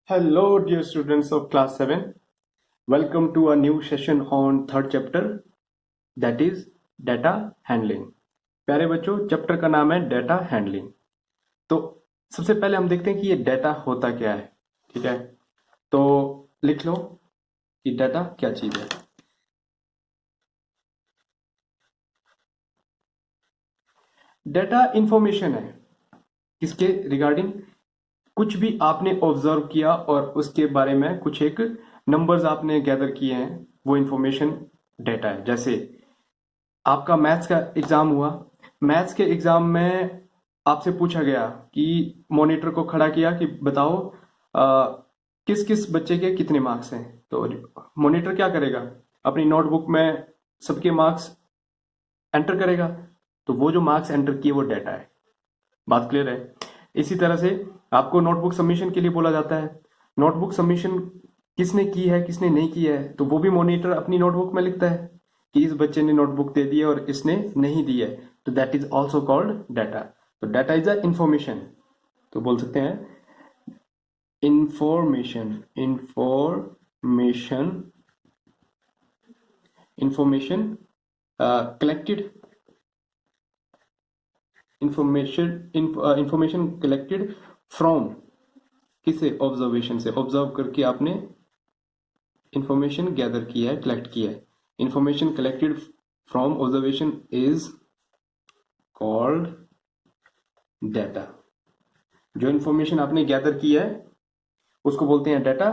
Hello, dear students of class 7. Welcome to a new session on third chapter, that is data handling. प्यारे बच्चों, chapter का नाम है data handling. तो सबसे पहले हम देखते हैं कि ये डेटा होता क्या है। ठीक है, तो लिख लो कि डेटा क्या चीज है। डेटा इंफॉर्मेशन है किसके रिगार्डिंग, कुछ भी आपने ऑब्जर्व किया और उसके बारे में कुछ एक नंबर्स आपने गैदर किए हैं, वो इंफॉर्मेशन डेटा है। जैसे आपका मैथ्स का एग्जाम हुआ, मैथ्स के एग्जाम में आपसे पूछा गया कि मॉनिटर को खड़ा किया कि बताओ किस किस बच्चे के कितने मार्क्स हैं। तो मॉनिटर क्या करेगा, अपनी नोटबुक में सबके मार्क्स एंटर करेगा। तो वो जो मार्क्स एंटर किए वो डेटा है। बात क्लियर है। इसी तरह से आपको नोटबुक सबमिशन के लिए बोला जाता है। नोटबुक सबमिशन किसने की है किसने नहीं की है, तो वो भी मॉनिटर अपनी नोटबुक में लिखता है कि इस बच्चे ने नोटबुक दे दी है और इसने नहीं दी है। तो that is also called data. तो डाटा इज अ इंफॉर्मेशन। तो बोल सकते हैं information, information, information collected, information collected from, किसे, ऑब्जर्वेशन से, ऑब्जर्व करके आपने इंफॉर्मेशन गैदर किया है, कलेक्ट किया है। Information collected from observation is called data. जो इंफॉर्मेशन आपने गैदर की है उसको बोलते हैं डाटा,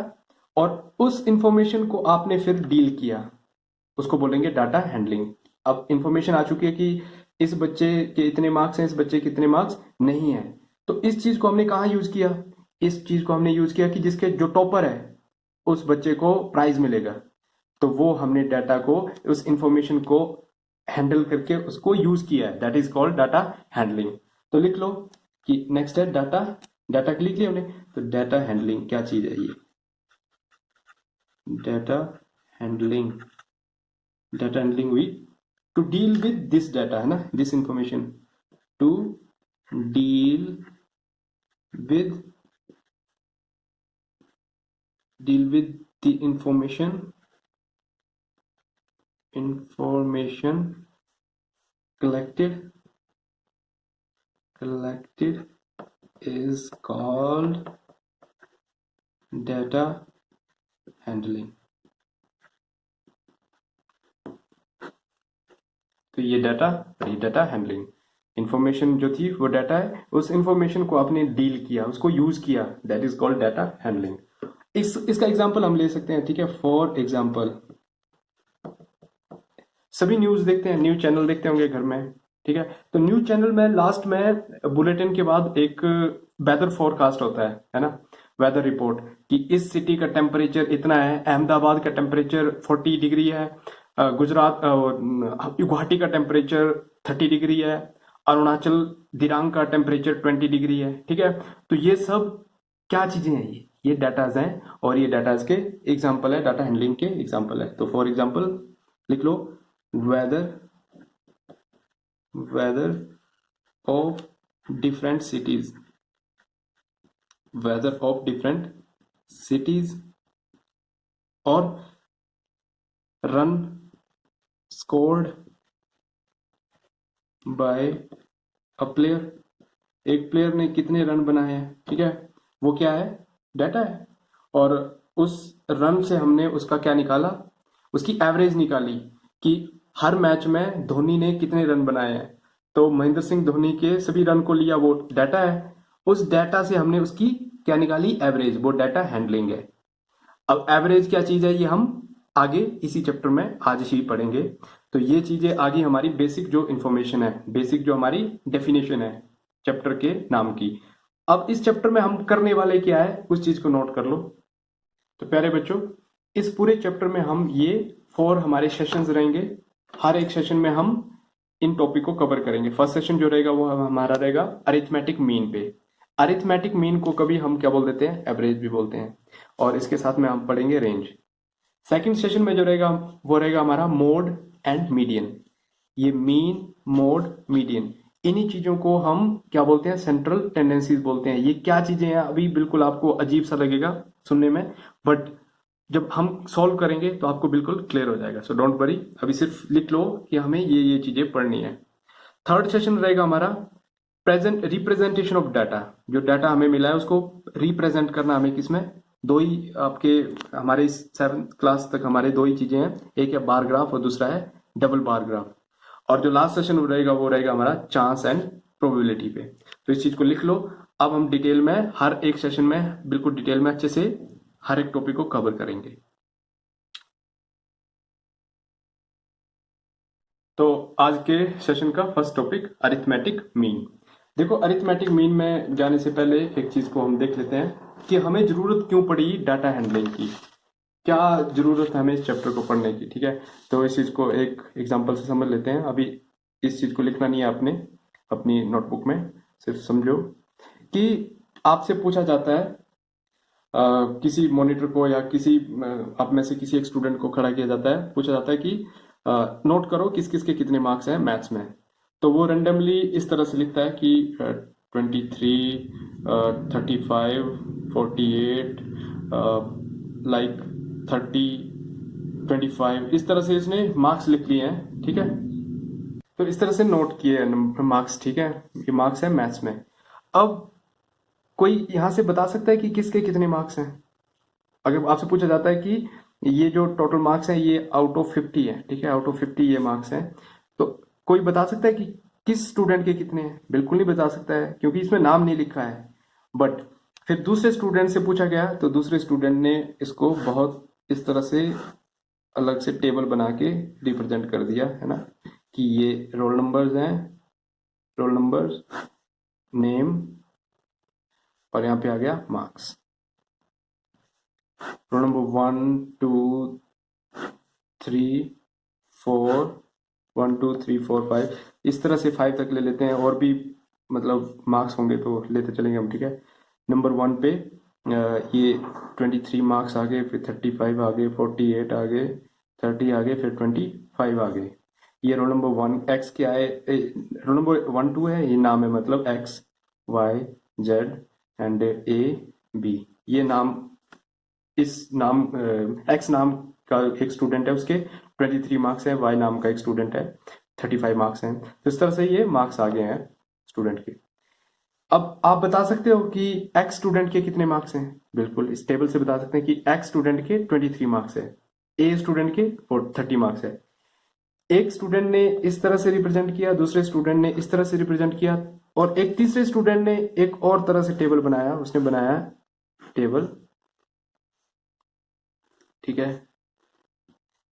और उस इंफॉर्मेशन को आपने फिर डील किया उसको बोलेंगे डाटा हैंडलिंग। अब इंफॉर्मेशन आ चुकी है कि इस बच्चे के इतने मार्क्स हैं, इस बच्चे के इतने मार्क्स नहीं है। तो इस चीज को हमने कहाँ यूज किया, इस चीज को हमने यूज किया कि जिसके जो टॉपर है उस बच्चे को प्राइज मिलेगा। तो वो हमने डाटा को, उस इंफॉर्मेशन को हैंडल करके उसको यूज किया है, that is called data handling. तो लिख लो कि नेक्स्ट है डाटा। डाटा लिख लिया हमने, तो डाटा हैंडलिंग क्या चीज है ये, डाटा हैंडलिंग। डाटा हैंडलिंग हुई to deal with this data, है ना, this information, to deal with, deal with the information, information collected is called data handling। तो ये डाटा और ये डाटा हैंडलिंग, इंफॉर्मेशन जो थी वो डाटा है, उस इंफॉर्मेशन को आपने डील किया, उसको यूज किया, that is called data handling. इसका एग्जांपल हम ले सकते हैं। ठीक है, फॉर एग्जांपल सभी न्यूज देखते हैं, न्यूज चैनल देखते होंगे घर में। ठीक है, तो न्यूज चैनल में लास्ट में बुलेटिन के बाद एक वेदर फोरकास्ट होता है ना, वेदर रिपोर्ट, कि इस सिटी का टेम्परेचर इतना है, अहमदाबाद का टेम्परेचर 40 डिग्री है, गुजरात गुवाहाटी का टेम्परेचर 30 डिग्री है, अरुणाचल दिरांग का टेम्परेचर 20 डिग्री है। ठीक है, तो ये सब क्या चीजें हैं, ये डाटाज हैं, और ये डाटाज के एग्जाम्पल है, डाटा हैंडलिंग के एग्जाम्पल है। तो फॉर एग्जाम्पल लिख लो, weather of different cities, weather of different cities, और run scored by a player, एक प्लेयर ने कितने रन बनाए हैं। ठीक है, वो क्या है, डाटा है। और उस रन से हमने उसका क्या निकाला, उसकी एवरेज निकाली कि हर मैच में धोनी ने कितने रन बनाए हैं। तो महेंद्र सिंह धोनी के सभी रन को लिया, वो डाटा है। उस डाटा से हमने उसकी क्या निकाली, एवरेज, वो डाटा हैंडलिंग है। अब एवरेज क्या चीज है ये हम आगे इसी चैप्टर में आज ही पढ़ेंगे। तो ये चीजें आगे हमारी बेसिक जो इंफॉर्मेशन है, बेसिक जो हमारी डेफिनेशन है चैप्टर के नाम की। अब इस चैप्टर में हम करने वाले क्या है, उस चीज को नोट कर लो। तो प्यारे बच्चों, इस पूरे चैप्टर में हम ये 4 हमारे सेशंस रहेंगे। हर एक सेशन में हम इन टॉपिक को कवर करेंगे। फर्स्ट सेशन जो रहेगा वो हमारा रहेगा अरिथमेटिक मीन पे। अरिथमेटिक मीन को कभी हम क्या बोल देते हैं, एवरेज भी बोलते हैं, और इसके साथ में हम पढ़ेंगे रेंज। सेकंड सेशन में जो रहेगा वो रहेगा हमारा मोड एंड मीडियन। ये मीन, मोड, मीडियन, इन्हीं चीजों को हम क्या बोलते हैं, सेंट्रल टेंडेंसीज बोलते हैं। ये क्या चीजें हैं अभी बिल्कुल आपको अजीब सा लगेगा सुनने में, बट जब हम सॉल्व करेंगे तो आपको बिल्कुल क्लियर हो जाएगा। सो डोंट वरी, अभी सिर्फ लिख लो कि हमें ये चीजें पढ़नी है। थर्ड सेशन रहेगा हमारा प्रेजेंट रिप्रेजेंटेशन ऑफ डाटा। जो डाटा हमें मिला है उसको रिप्रेजेंट करना हमें किसमें, दो ही आपके हमारे 7th क्लास तक हमारे दो ही चीजें हैं, एक है बार ग्राफ और दूसरा है डबल बार ग्राफ। और जो लास्ट सेशन रहेगा वो रहेगा हमारा चांस एंड प्रोबेबिलिटी पे। तो इस चीज को लिख लो। अब हम डिटेल में हर एक सेशन में बिल्कुल डिटेल में अच्छे से हर एक टॉपिक को कवर करेंगे। तो आज के सेशन का फर्स्ट टॉपिक अरिथमेटिक मीन। देखो, अरिथमेटिक मीन में जाने से पहले एक चीज को हम देख लेते हैं कि हमें जरूरत क्यों पड़ी डाटा हैंडलिंग की, क्या जरूरत है हमें इस चैप्टर को पढ़ने की। ठीक है, तो इस चीज को एक एग्जांपल से समझ लेते हैं। अभी इस चीज को लिखना नहीं है आपने अपनी नोटबुक में, सिर्फ समझो कि आपसे पूछा जाता है किसी मॉनिटर को या किसी आप में से किसी एक स्टूडेंट को खड़ा किया जाता है, पूछा जाता है कि नोट करो किस किस के कितने मार्क्स हैं मैथ्स में। तो वो रेंडमली इस तरह से लिखता है कि 23, 35, 48, लाइक 30, 25, इस तरह से इसने मार्क्स लिख लिए हैं। ठीक है, तो इस तरह से नोट किए मार्क्स। ठीक है, ये मार्क्स है मैथ्स में। अब कोई यहां से बता सकता है कि किसके कितने मार्क्स हैं? अगर आपसे पूछा जाता है कि ये जो टोटल मार्क्स हैं ये आउट ऑफ 50 है, ठीक है, आउट ऑफ 50 ये मार्क्स हैं, तो कोई बता सकता है कि किस स्टूडेंट के कितने हैं? बिल्कुल नहीं बता सकता है, क्योंकि इसमें नाम नहीं लिखा है। बट फिर दूसरे स्टूडेंट से पूछा गया तो दूसरे स्टूडेंट ने इसको बहुत इस तरह से अलग से टेबल बना के रिप्रेजेंट कर दिया है ना, कि ये रोल नंबर्स हैं, रोल नंबर्स, नेम, और यहाँ पे आ गया मार्क्स। रोल नंबर 1, 2, 3, 4, 1, 2, 3, 4, 5, इस तरह से 5 तक ले लेते हैं, और भी मतलब मार्क्स होंगे तो लेते चलेंगे हम। ठीक है, नंबर 1 पे ये 23 मार्क्स आ गए, फिर 35 आ गए, 48 आ गए, 30 आ गए, फिर 25 आ गए। ये रोल नंबर 1 एक्स क्या है, रोल नंबर 1, 2 है, ये नाम है, मतलब X, Y, Z and A, B. ये नाम, इस नाम एक्स नाम का एक स्टूडेंट है, उसके 23 मार्क्स है, वाई नाम का एक स्टूडेंट है, 35 मार्क्स हैं। तो इस तरह से ये मार्क्स आ गए हैं स्टूडेंट के। अब आप बता सकते हो कि एक्स स्टूडेंट के कितने मार्क्स हैं? बिल्कुल इस टेबल से बता सकते हैं कि एक्स स्टूडेंट के 23 मार्क्स है, ए स्टूडेंट के 30 मार्क्स है। एक स्टूडेंट ने इस तरह से रिप्रेजेंट किया, दूसरे स्टूडेंट ने इस तरह से रिप्रेजेंट किया, और एक तीसरे स्टूडेंट ने एक और तरह से टेबल बनाया, उसने बनाया टेबल। ठीक है,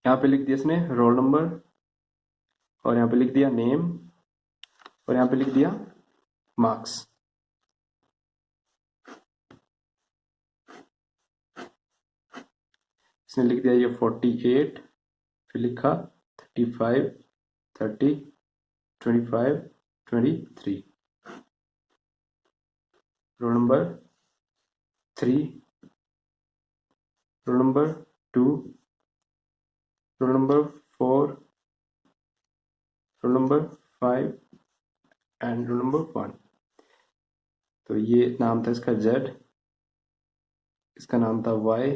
यहाँ पे लिख दिया इसने रोल नंबर, और यहाँ पे लिख दिया नेम, और यहाँ पे लिख दिया मार्क्स। इसने लिख दिया ये 48, फिर लिखा 35, 30, 25, 23। Roll number 3, roll number 2, roll number 4, roll number 5 and roll number 1। तो ये नाम था इसका जेड, इसका नाम था वाई,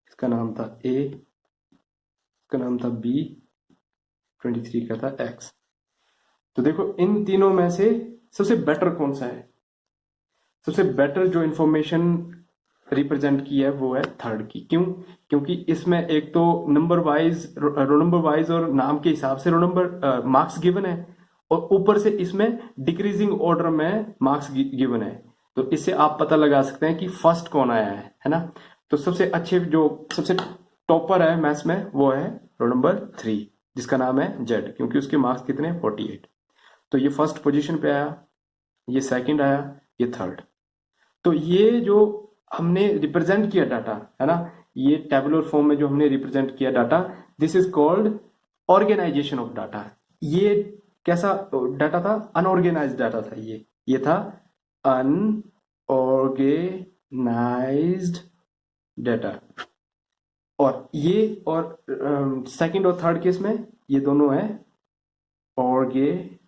इसका नाम था ए, इसका नाम था बी, 23 का था एक्स। तो देखो इन तीनों में से सबसे बेटर कौन सा है? सबसे बेटर जो इंफॉर्मेशन रिप्रेजेंट की है वो है थर्ड की। क्यों? क्योंकि इसमें एक तो number wise, roll number wise और नाम के हिसाब से रोल नंबर मार्क्स गिवन है, और ऊपर से इसमें डिक्रीजिंग ऑर्डर में मार्क्स गिवन है। तो इससे आप पता लगा सकते हैं कि फर्स्ट कौन आया है ना। तो सबसे अच्छे जो सबसे टॉपर है मैथ्स में वो है रोल नंबर 3, जिसका नाम है जेड, क्योंकि उसके मार्क्स कितने 48। तो ये फर्स्ट पोजीशन पे आया, ये सेकंड आया, ये थर्ड। तो ये जो हमने रिप्रेजेंट किया डाटा है ना, ये टेबुलर फॉर्म में जो हमने रिप्रेजेंट किया data, this is called organization of data. ये कैसा डाटा था? अनऑर्गेनाइज्ड डाटा था। ये था अनऑर्गेनाइज्ड डाटा। और ये और सेकंड और थर्ड केस में ये दोनों है ऑर्गेनाइज्ड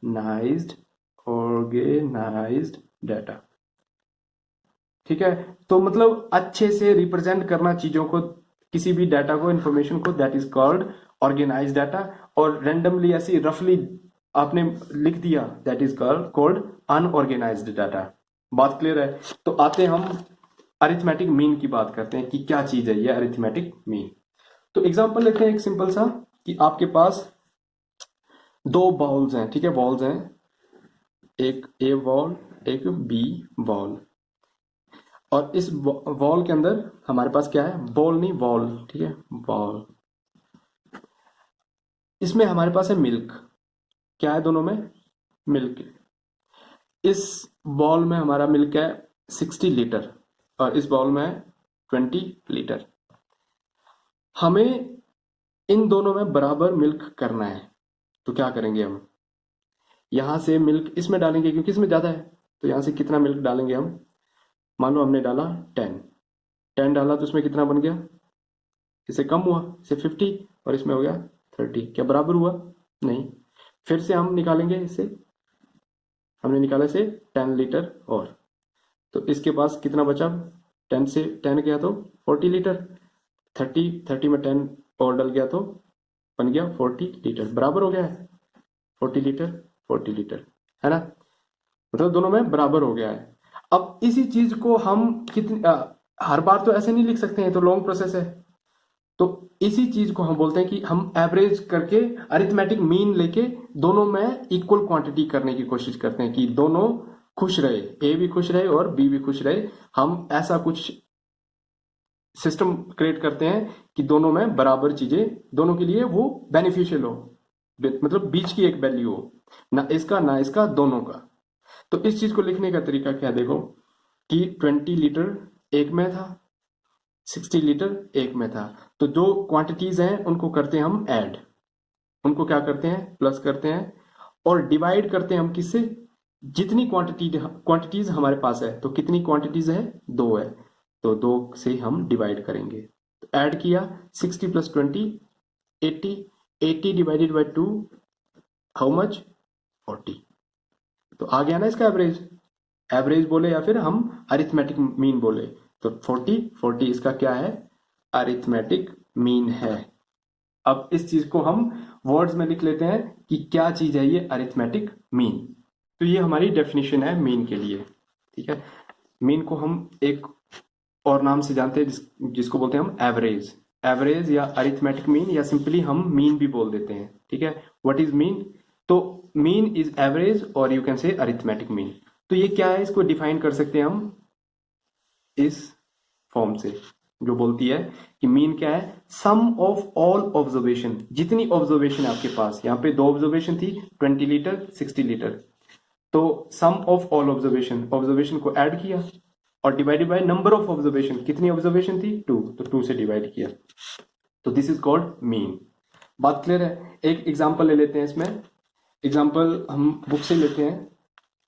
ऑर्गेनाइज्ड डाटा। ठीक है, तो मतलब अच्छे से रिप्रेजेंट करना चीजों को, किसी भी डाटा को, इंफॉर्मेशन को, that is called organized data. और रैंडमली ऐसी रफली आपने लिख दिया, that is called unorganized data. बात क्लियर है? तो आते हैं हम अरिथमेटिक मीन की बात करते हैं कि क्या चीज है ये अरिथमेटिक मीन। तो एग्जांपल लेते हैं एक सिंपल सा, कि आपके पास दो बॉल्स हैं, ठीक है, बॉल्स हैं, एक ए बॉल एक बी बॉल, और इस वॉल के अंदर हमारे पास क्या है, बॉल नहीं वॉल, ठीक है, बॉल। इसमें हमारे पास है मिल्क, क्या है दोनों में, मिल्क। इस बॉल में हमारा मिल्क है 60 लीटर और इस बॉल में है 20 लीटर। हमें इन दोनों में बराबर मिल्क करना है, तो क्या करेंगे हम, यहां से मिल्क इसमें डालेंगे क्योंकि इसमें ज्यादा है, तो यहां से कितना मिल्क डालेंगे हम, मान लो हमने डाला 10 डाला तो इसमें कितना बन गया, इससे कम हुआ, इससे 50 और इसमें हो गया 30, क्या बराबर हुआ, नहीं। फिर से हम निकालेंगे इससे, हमने निकाला इसे 10 लीटर और, तो इसके पास कितना बचा, 10 से 10 गया तो 40 लीटर, 30 में 10 और डल गया तो बन गया 40 लीटर, बराबर हो गया है 40 लीटर 40 लीटर, है ना, मतलब दोनों में बराबर हो गया है। अब इसी चीज को हम हर बार तो ऐसे नहीं लिख सकते हैं, तो लॉन्ग प्रोसेस है, तो इसी चीज को हम बोलते हैं कि हम एवरेज करके अरिथमेटिक मीन लेके दोनों में इक्वल क्वांटिटी करने की कोशिश करते हैं कि दोनों खुश रहे, ए भी खुश रहे और बी भी खुश रहे। हम ऐसा कुछ सिस्टम क्रिएट करते हैं कि दोनों में बराबर चीजें, दोनों के लिए वो बेनिफिशियल हो, मतलब बीच की एक वैल्यू हो, ना इसका ना इसका, दोनों का। तो इस चीज को लिखने का तरीका क्या, देखो कि 20 लीटर एक में था, 60 लीटर एक में था, तो जो क्वांटिटीज हैं उनको करते हैं हम ऐड, उनको क्या करते हैं, प्लस करते हैं, और डिवाइड करते हैं हम किससे, जितनी क्वांटिटीज हमारे पास है, तो कितनी क्वांटिटीज है, दो है, तो दो से हम डिवाइड करेंगे। तो ऐड किया 60 + 20 80, 80 डिवाइडेड बाई 2 हाउ मच, 40, तो आ गया ना इसका एवरेज, एवरेज बोले या फिर हम अरिथमेटिक मीन बोले, तो 40 इसका क्या है, अरिथमेटिक मीन है। अब इस चीज को हम वर्ड्स में लिख लेते हैं कि क्या चीज है ये अरिथमेटिक मीन। तो ये हमारी डेफिनेशन है मीन के लिए, ठीक है। मीन को हम एक और नाम से जानते हैं जिसको बोलते हैं हम एवरेज, एवरेज या अरिथमेटिक मीन, या सिंपली हम मीन भी बोल देते हैं, ठीक है। व्हाट इज मीन, तो मीन इज एवरेज और you can say arithmetic mean. तो ये क्या है, इसको डिफाइन कर सकते हैं हम इस फॉर्म से, जो बोलती है कि मीन क्या है, सम ऑफ ऑल ऑब्जर्वेशन, जितनी ऑब्जर्वेशन है आपके पास, यहाँ पे दो ऑब्जर्वेशन थी 20 लीटर 60 लीटर, तो सम ऑफ ऑल ऑब्जर्वेशन, ऑब्जर्वेशन को ऐड किया और divided by number of observation, कितनी ऑब्जर्वेशन थी 2, तो 2 से डिवाइड किया, तो दिस इज कॉल्ड मीन। बात क्लियर है? एक एग्जांपल ले लेते हैं इसमें, एग्जांपल हम बुक से लेते हैं,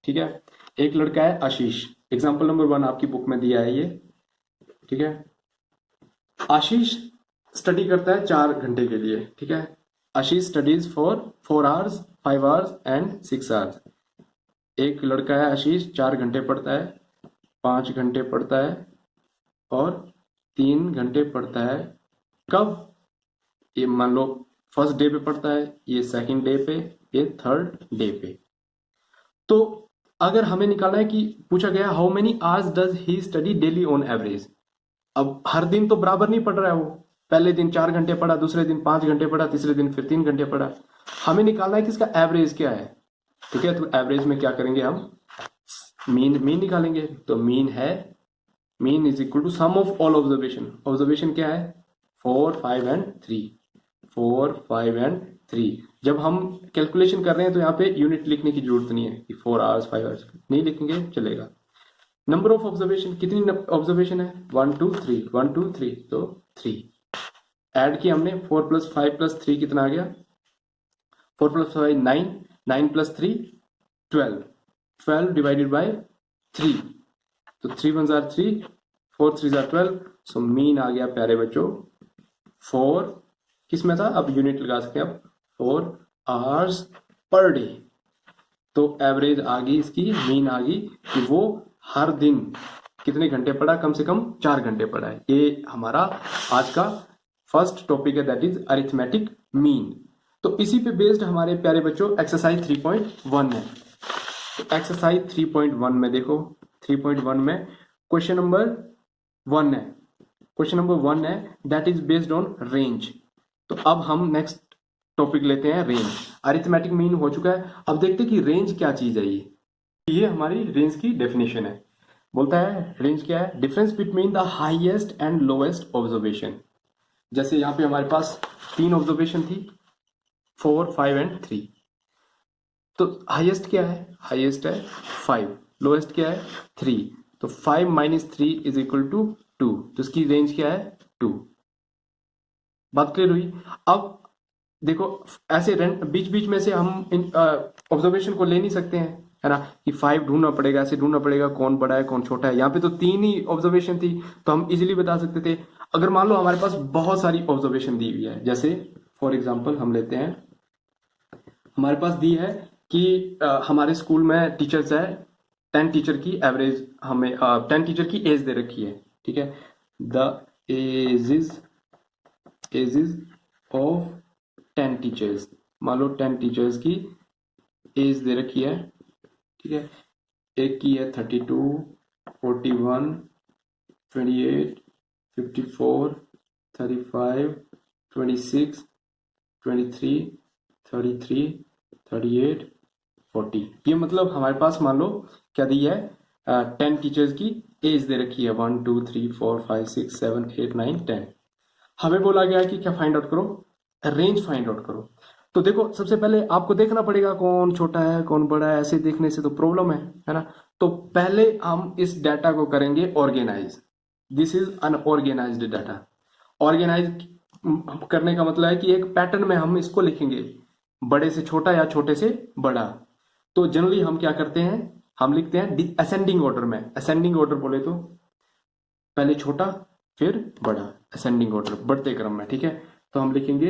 ठीक है। एक लड़का है आशीष, एग्जांपल नंबर 1 आपकी बुक में दिया है ये, ठीक है। आशीष स्टडी करता है 4 घंटे के लिए, ठीक है। Ashish studies for 4 hours 5 hours and 6 hours. एक लड़का है आशीष 4 घंटे पढ़ता है, 5 घंटे पढ़ता है और 3 घंटे पढ़ता है। कब, ये मान लो फर्स्ट डे पे पढ़ता है, ये सेकंड डे पे, ये थर्ड डे पे। तो अगर हमें निकालना है कि पूछा गया how many hours does he study daily on average, अब हर दिन तो बराबर नहीं पढ़ रहा है वो, पहले दिन 4 घंटे पढ़ा, दूसरे दिन 5 घंटे पढ़ा, तीसरे दिन फिर 3 घंटे पढ़ा। हमें निकालना है कि इसका एवरेज क्या है, ठीक है। तो एवरेज में क्या करेंगे हम, मीन निकालेंगे, तो मीन है, mean is equal to sum of all observation, observation क्या है 4 5 एंड 3, 4 5 एंड 3। जब हम कैलकुलेशन कर रहे हैं तो यहाँ पे यूनिट लिखने की जरूरत नहीं है कि 4 आवर्स 5 आवर्स, नहीं लिखेंगे चलेगा। नंबर ऑफ ऑब्जर्वेशन, कितनी ऑब्जर्वेशन है 1 2 3, 1 2 3, तो 3 ऐड किया हमने, 4 + 5 + 3 कितना आ गया, 4 + 5 9, 9 + 3 12, 12 डिवाइडेड बाय 3, तो 3 1 जार 3, 4 3 जार 12, सो मीन आ गया प्यारे बच्चों 4, किस में था, अब यूनिट लगा सकते हैं, अब 4 आवर्स पर डे, तो एवरेज आ गई, इसकी मीन आ गई कि वो हर दिन कितने घंटे पढ़ा, कम से कम 4 घंटे पढ़ा है। ये हमारा आज का फर्स्ट टॉपिक है, दैट इज अरिथमेटिक मीन। तो इसी पे बेस्ड हमारे प्यारे बच्चों एक्सरसाइज 3.1 है। तो एक्सरसाइज 3.1 में देखो, 3.1 में क्वेश्चन नंबर 1 है, क्वेश्चन नंबर 1 है that is based on range. तो अब हम नेक्स्ट टॉपिक लेते हैं रेंज। अरिथमेटिक मीन हो चुका है, अब देखते हैं कि रेंज क्या चीज है। ये हमारी रेंज की डेफिनेशन है। बोलता है रेंज क्या है, difference between the highest and lowest observation. जैसे यहाँ पे हमारे पास 3 ऑब्जर्वेशन थी, 4, 5 एंड 3। तो हाईएस्ट क्या है, हाईएस्ट है 5, लोएस्ट क्या है 3। तो 5 माइनस 3 इज इक्वल टू 2। तो इसकी रेंज क्या है 2। बात क्लियर हुई। अब देखो ऐसे बीच बीच में से हम इन ऑब्जर्वेशन को ले नहीं सकते हैं, है ना, कि 5 ढूंढना पड़ेगा, ऐसे ढूंढना पड़ेगा कौन बड़ा है कौन छोटा है। यहाँ पे तो 3 ही ऑब्जर्वेशन थी, तो हम इजीली बता सकते थे। अगर मान लो हमारे पास बहुत सारी ऑब्जर्वेशन दी हुई है, जैसे फॉर एग्जाम्पल हम लेते हैं, हमारे पास दी है कि हमारे स्कूल में टीचर्स है, 10 टीचर की एवरेज हमें 10 टीचर की एज दे रखी है, ठीक है। द एजेस ऑफ 10 टीचर्स, मान लो 10 टीचर्स की एज दे रखी है, ठीक है। एक की है 32, 41, 28, 54, 35, 26, 23, 33, 38, 40। ये मतलब हमारे पास मान लो क्या दी है, 10 टीचर्स की एज दे रखी है, 1 2 3 4 5 6 7 8 9 10। हमें बोला गया है कि क्या फाइंड आउट करो, रेंज फाइंड आउट करो। तो देखो सबसे पहले आपको देखना पड़ेगा कौन छोटा है कौन बड़ा है, ऐसे देखने से तो प्रॉब्लम है ना। तो पहले हम इस डाटा को करेंगे organize. This is unorganized data. Organize करने का मतलब है कि एक पैटर्न में हम इसको लिखेंगे, बड़े से छोटा या छोटे से बड़ा। तो जनरली हम क्या करते हैं, हम लिखते हैं असेंडिंग ऑर्डर में। असेंडिंग ऑर्डर बोले तो पहले छोटा फिर बड़ा, असेंडिंग ऑर्डर, बढ़ते क्रम में, ठीक है। तो हम लिखेंगे,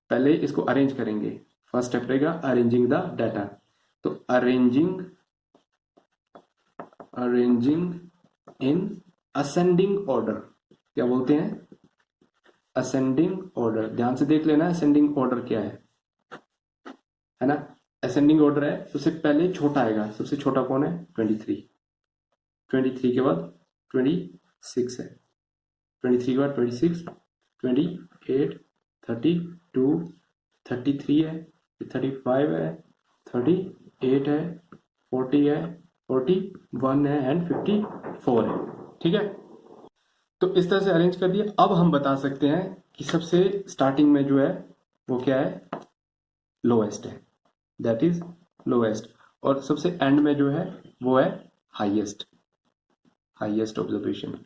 पहले इसको अरेंज करेंगे। फर्स्ट स्टेप रहेगा अरेंजिंग द डाटा। तो अरेंजिंग इन असेंडिंग ऑर्डर, क्या बोलते हैं, असेंडिंग ऑर्डर। ध्यान से देख लेना असेंडिंग ऑर्डर क्या है ना। असेंडिंग ऑर्डर है, सबसे पहले छोटा आएगा, सबसे छोटा कौन है 23, 23 के बाद 26 है, 23 के बाद 26, 28, 32, 33 है, 35 है, 38 है, 40 है, 41 है एंड 54 है, ठीक है। तो इस तरह से अरेंज कर दिया। अब हम बता सकते हैं कि सबसे स्टार्टिंग में जो है वो क्या है, लोएस्ट है, दैट इज लोएस्ट। और सबसे एंड में जो है वो है हाईएस्ट, हाईएस्ट ऑब्जर्वेशन।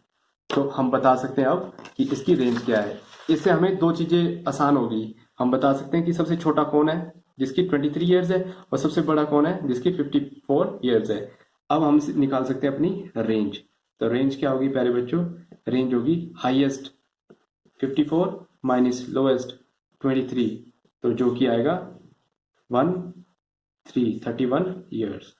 तो हम बता सकते हैं अब कि इसकी रेंज क्या है। इससे हमें 2 चीजें आसान होगी। हम बता सकते हैं कि सबसे छोटा कौन है जिसकी 23 ईयर्स है, और सबसे बड़ा कौन है जिसकी 54 ईयर्स है। अब हम निकाल सकते हैं अपनी रेंज। तो रेंज क्या होगी प्यारे बच्चों, रेंज होगी हाईएस्ट 54 माइनस लोएस्ट 23, तो जो कि आएगा 31 ईयर्स।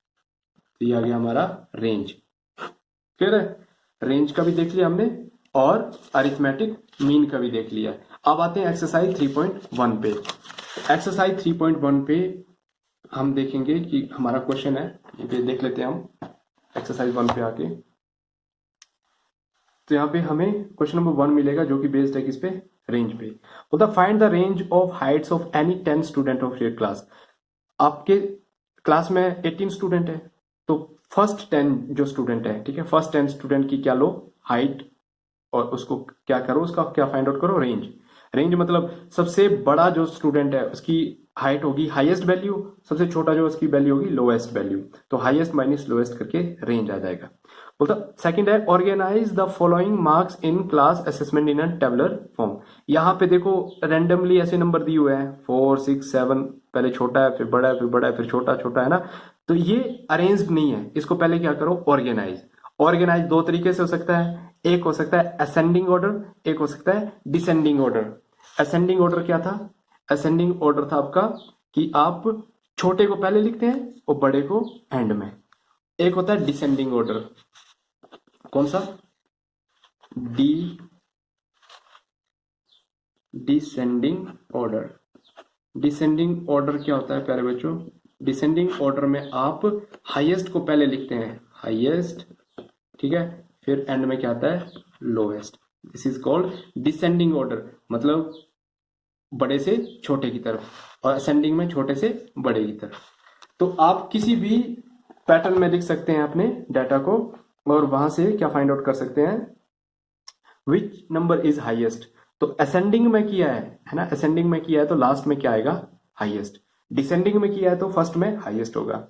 तो ये आ गया हमारा रेंज। क्लियर है, रेंज का भी देख लिया हमने और अरिथमेटिक मीन का भी देख लिया। अब आते हैं एक्सरसाइज 3.1 पे। एक्सरसाइज 3.1 पे हम देखेंगे कि हमारा क्वेश्चन है, ये देख लेते हैं हम एक्सरसाइज 1 पे आके। तो यहाँ पे हमें क्वेश्चन नंबर 1 मिलेगा जो कि बेस्ड है किस पे, रेंज पे। बोलता find the range of Heights of any 10 student of your class. आपके क्लास में 18 स्टूडेंट है, तो फर्स्ट 10 जो स्टूडेंट है, ठीक है, फर्स्ट 10 स्टूडेंट की क्या लो हाइट, और उसको क्या करो, उसका क्या फाइंड आउट करो, रेंज। रेंज मतलब सबसे बड़ा जो स्टूडेंट है उसकी हाइट होगी हाईएस्ट वैल्यू, सबसे छोटा जो उसकी वैल्यू होगी लोएस्ट वैल्यू। तो हाईएस्ट माइनस लोएस्ट करके रेंज आ जाएगा। बोलता सेकंड है organize the following marks in class assessment in a tabular form. यहाँ पे देखो रैंडमली ऐसे नंबर दिए हुए हैं 4 6 7, पहले छोटा है फिर बड़ा है फिर बड़ा है फिर छोटा छोटा है ना। तो ये अरेंज्ड नहीं है, इसको पहले क्या करो ऑर्गेनाइज। ऑर्गेनाइज 2 तरीके से हो सकता है, एक हो सकता है असेंडिंग ऑर्डर, एक हो सकता है डिसेंडिंग ऑर्डर। असेंडिंग ऑर्डर क्या था, असेंडिंग ऑर्डर था आपका कि आप छोटे को पहले लिखते हैं और बड़े को एंड में। एक होता है डिसेंडिंग ऑर्डर। कौन सा? Descending order. डिसेंडिंग ऑर्डर क्या होता है प्यारे बच्चों? डिसेंडिंग ऑर्डर में आप हाईएस्ट को पहले लिखते हैं, हाईएस्ट, ठीक है, फिर एंड में क्या आता है? Lowest. This is called descending order, मतलब बड़े से छोटे की तरफ, और असेंडिंग में छोटे से बड़े की तरफ। तो आप किसी भी पैटर्न में लिख सकते हैं अपने डाटा को, और वहां से क्या फाइंड आउट कर सकते हैं? Which number is highest. तो असेंडिंग में किया है ना, असेंडिंग में किया है तो लास्ट में क्या आएगा? हाईएस्ट। डिसेंडिंग में किया है तो फर्स्ट में हाईएस्ट होगा।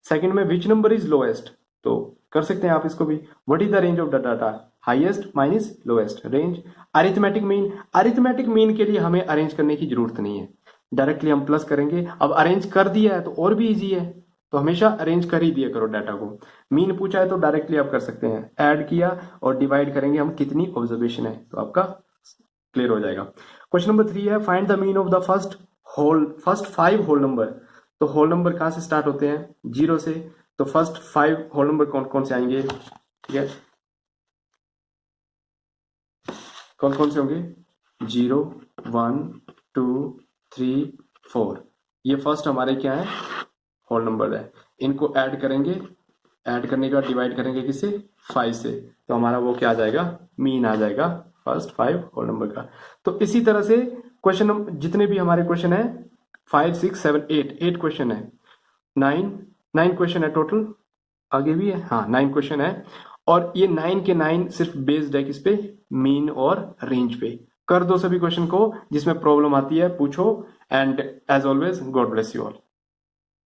सेकंड में विच नंबर इज लोएस्ट, तो कर सकते हैं आप इसको भी। What is the range of the data? Highest minus lowest range. Arithmetic mean, arithmetic mean के लिए हमें अरेंज करने की जरूरत नहीं है, डायरेक्टली हम प्लस करेंगे। अब अरेंज कर दिया है तो और भी इजी है, तो हमेशा अरेंज कर ही दिया करो डाटा को। मीन पूछा है तो डायरेक्टली आप कर सकते हैं, ऐड किया और डिवाइड करेंगे हम कितनी ऑब्जर्वेशन है, तो आपका क्लियर हो जाएगा। क्वेश्चन नंबर 3 है, find the mean of the first 5 whole number. तो होल नंबर कहां से स्टार्ट होते हैं? 0 से। तो फर्स्ट 5 होल नंबर कौन कौन से आएंगे? ठीक है, कौन कौन से होंगे? 0, 1, 2, 3, 4। ये फर्स्ट हमारे क्या है? होल नंबर है। इनको ऐड करेंगे, ऐड करने के बाद डिवाइड करेंगे किससे? 5 से, तो हमारा वो क्या आ जाएगा? मीन आ जाएगा फर्स्ट 5 होल नंबर का। तो इसी तरह से क्वेश्चन जितने भी हमारे क्वेश्चन है 5, 6, 7, 8 क्वेश्चन है, 9 क्वेश्चन है टोटल। आगे भी है, हाँ 9 क्वेश्चन है, और ये 9 के 9 सिर्फ बेस्ड है किस पे? मीन और रेंज पे। कर दो सभी क्वेश्चन को, जिसमें प्रॉब्लम आती है पूछो, and as always God bless you all.